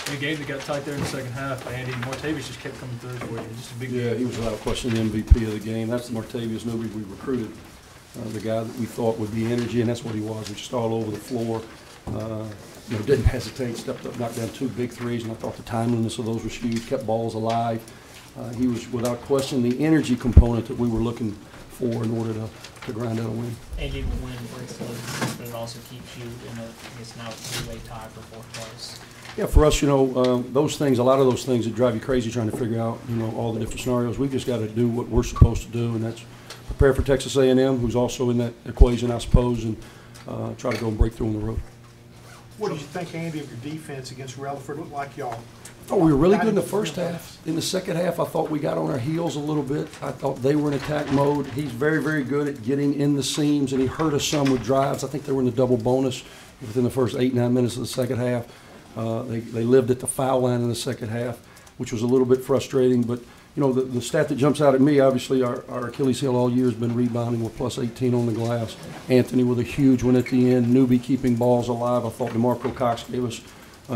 In a game that got tight there in the second half, Andy Martavius just kept coming through for you. Just a big Yeah, he was without question the MVP of the game. That's the Martavius Newby we recruited, the guy that we thought would be energy, and that's what he was. He was just all over the floor. Didn't hesitate, stepped up, knocked down 2 big threes, and I thought the timeliness of those was huge, kept balls alive. He was without question the energy component that we were looking for in order to grind out a win. Andy, when breaks the losing, but it also keeps you in a, I guess now, 3-way tie for 4th place. Yeah, for us, those things, a lot of those things that drive you crazy trying to figure out, all the different scenarios. We've just got to do what we're supposed to do, and that's prepare for Texas A&M, who's also in that equation, I suppose, and try to go and break through on the road. What did you think, Andy, of your defense against Rutherford? Looked like y'all. Oh, we were really good in the first half. In the second half, I thought we got on our heels a little bit. I thought they were in attack mode. He's very, very good at getting in the seams, and he hurt us some with drives. I think they were in the double bonus within the first 8-9 minutes of the second half. They lived at the foul line in the second half, which was a little bit frustrating. But, the stat that jumps out at me, obviously, our Achilles heel all year has been rebounding with plus 18 on the glass. Anthony with a huge one at the end. Newby keeping balls alive. I thought DeMarco Cox gave us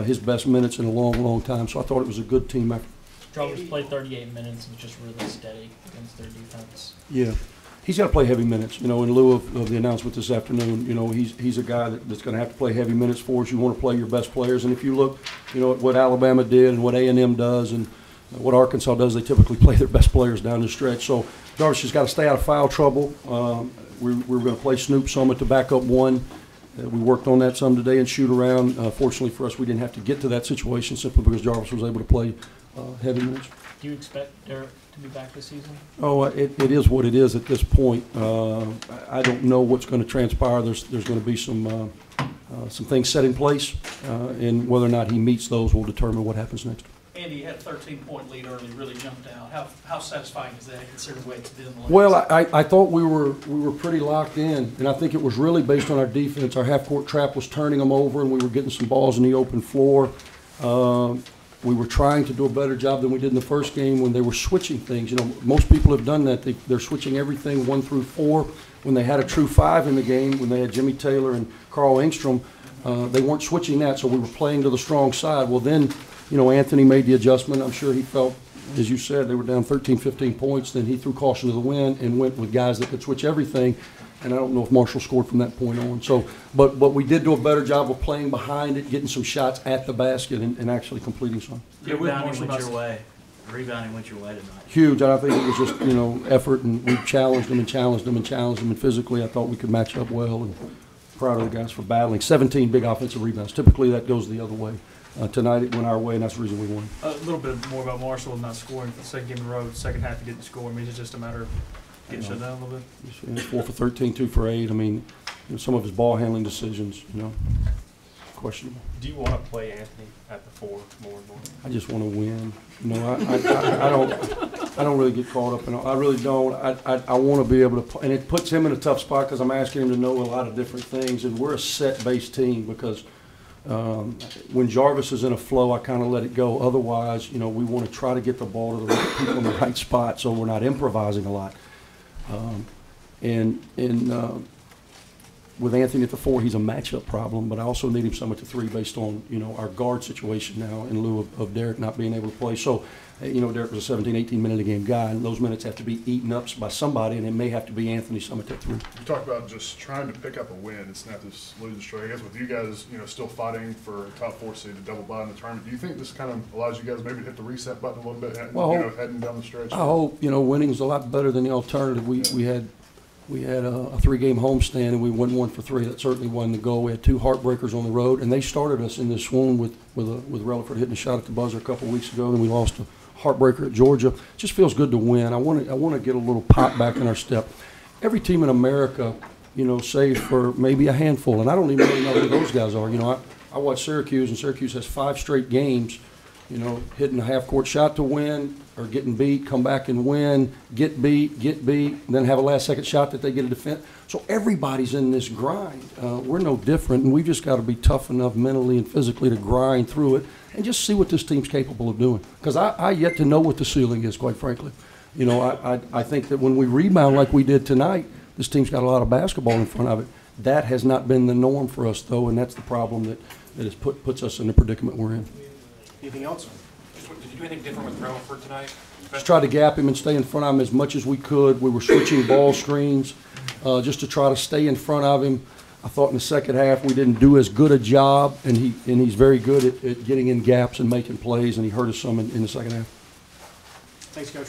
his best minutes in a long, long time. So I thought it was a good team effort. Jarvis played 38 minutes and was just really steady against their defense. Yeah. He's got to play heavy minutes, in lieu of the announcement this afternoon. He's a guy that's going to have to play heavy minutes for us. You want to play your best players. And if you look, at what Alabama did and what A&M does and what Arkansas does, they typically play their best players down the stretch. So Jarvis has got to stay out of foul trouble. We're going to play Snoop some at the backup one. We worked on that some today and shoot around. Fortunately for us, we didn't have to get to that situation simply because Jarvis was able to play heavy minutes. Do you expect Derek to be back this season? Oh, it is what it is at this point. I don't know what's going to transpire. There's going to be some things set in place, and whether or not he meets those will determine what happens next. Andy, you had a 13-point lead early, really jumped out. How satisfying is that, considering the way it's been? Well, I thought we were pretty locked in, and I think it was really based on our defense. Our half-court trap was turning them over, and we were getting some balls in the open floor. We were trying to do a better job than we did in the first game when they were switching things. Most people have done that. They're switching everything 1 through 4. When they had a true 5 in the game, when they had Jimmy Taylor and Carl Engstrom, they weren't switching that, so we were playing to the strong side. Well, then, Anthony made the adjustment. I'm sure he felt, as you said, they were down 13, 15 points. Then he threw caution to the wind and went with guys that could switch everything. And I don't know if Marshall scored from that point on. So, but we did do a better job of playing behind it, getting some shots at the basket, and actually completing some. Rebounding went your way. Rebounding went your way tonight. Huge. And I think it was just, effort, and we challenged them and challenged them and challenged them. And physically, I thought we could match up well. And proud of the guys for battling. 17 big offensive rebounds. Typically, that goes the other way. Tonight, it went our way, and that's the reason we won. A little bit more about Marshall not scoring for the second game in a row. The second half, he didn't score. I mean, it's just a matter of getting shut down a little bit. 4 for 13, 2 for 8. I mean, some of his ball handling decisions, questionable. Do you want to play Anthony at the 4 more and more? I just want to win. I don't really get caught up in it. I really don't. I want to be able to, and it puts him in a tough spot because I'm asking him to know a lot of different things, and we're a set-based team because when Jarvis is in a flow, I kind of let it go. Otherwise, we want to try to get the ball to the right people in the right spot so we're not improvising a lot. With Anthony at the 4, he's a matchup problem, but I also need him some at the 3 based on, our guard situation now in lieu of Derek not being able to play. So, Derek was a 17, 18-minute-a-game guy, and those minutes have to be eaten up by somebody, and it may have to be Anthony some at that 3. You talk about just trying to pick up a win. It's not this losing streak. I guess with you guys, still fighting for a top 4 seed to double bye in the tournament, do you think this kind of allows you guys maybe to hit the reset button a little bit, heading down the stretch? I hope. Winning is a lot better than the alternative. We had a 3-game homestand, and we went 1 for 3. That certainly wasn't the goal. We had 2 heartbreakers on the road, and they started us in this swoon with Rutherford hitting a shot at the buzzer a couple of weeks ago. Then we lost a heartbreaker at Georgia. It just feels good to win. I want to get a little pop back in our step. Every team in America, save for maybe a handful, and I don't even really know who those guys are. I watch Syracuse, and Syracuse has 5 straight games, hitting a half-court shot to win, or getting beat, come back and win, get beat, and then have a last-second shot that they get a defense. So everybody's in this grind. We're no different, and we've just got to be tough enough mentally and physically to grind through it and just see what this team's capable of doing. Because I yet to know what the ceiling is, quite frankly. I think that when we rebound like we did tonight, this team's got a lot of basketball in front of it. That has not been the norm for us, though, and that's the problem that puts us in the predicament we're in. Anything else? Did you do anything different with Relaford tonight? Just tried to gap him and stay in front of him as much as we could. We were switching ball screens just to try to stay in front of him. I thought in the second half we didn't do as good a job, and he's very good at getting in gaps and making plays, and he hurt us some in the second half. Thanks, Coach.